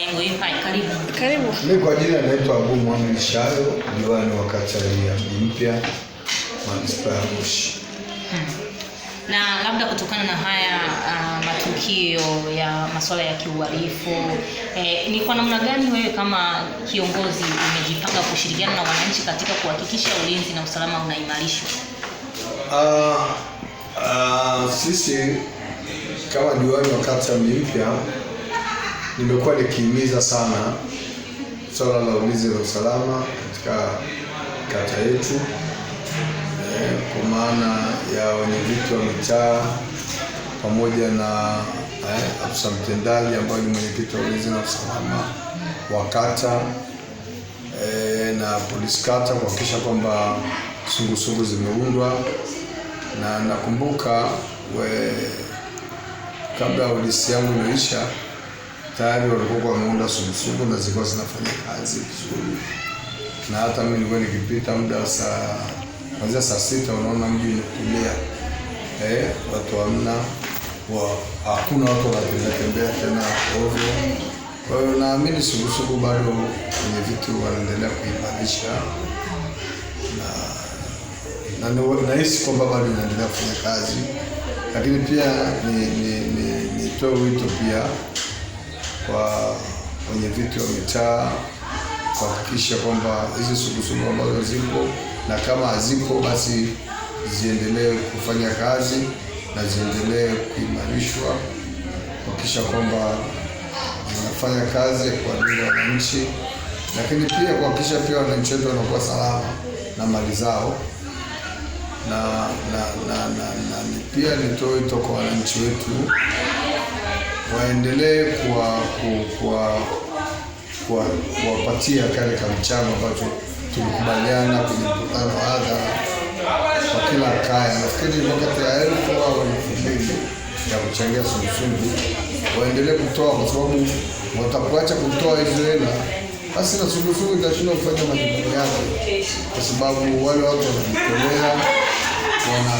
Maengo hii. Karibu. Karibu. Mimi kwa jina naitwa Abu Muhammad Shayo, diwani wa kata ya Mpya, manispaa ya Moshi. Na labda kutokana na haya matukio ya masuala ya kiuhalifu, ni kwa namna gani wewe kama kiongozi umejipanga kushirikiana na wananchi katika kuhakikisha ulinzi na usalama unaimarishwa? Sisi kama diwani wa kata ya Mpya nimekuwa nikihimiza sana swala la ulinzi na usalama katika kata yetu, kwa maana ya wenyeviti wa mitaa pamoja na afisa mtendaji ambaye ni mwenyekiti wa ulinzi na usalama wa kata na polisi kata, kuhakikisha kwamba sungusungu zimeundwa. Na nakumbuka kabla ulisi yangu imeisha tayari walikuwa wameunda sungusungu na zilikuwa zinafanya kazi vizuri, na hata mimi nilikuwa nikipita muda kuanzia saa 6 unaona mji umetulia, watu hamna, hakuna watu wanatembea tena ovyo. Kwa hiyo naamini sungusungu bado kwenye vitu wanaendelea kuimarisha, na nahisi kwamba bado inaendelea kufanya kazi. Lakini pia nitoe wito pia kwa wenyeviti wa mitaa kuhakikisha kwamba hizi sungusungu ambazo zipo, na kama hazipo basi ziendelee kufanya kazi na ziendelee kuimarishwa, kuhakikisha kwamba zinafanya kazi ya kuwalinda wananchi, lakini pia kuhakikisha pia wananchi wetu wanakuwa salama na mali zao. Na pia nitoe wito kwa wananchi wetu waendelee kuwapatia kale kamchango ambacho tulikubaliana kwenye mkutano wa hadhara kwa kila kaya. Nafikiri wakati ya 1000 au 2000 ya kuchangia sungusungu, waendelee kutoa, kwa sababu watakuacha kutoa hizo hela basi na sungusungu itashindwa kufanya majukumu yake, kwa sababu wale watu wanajitolea wana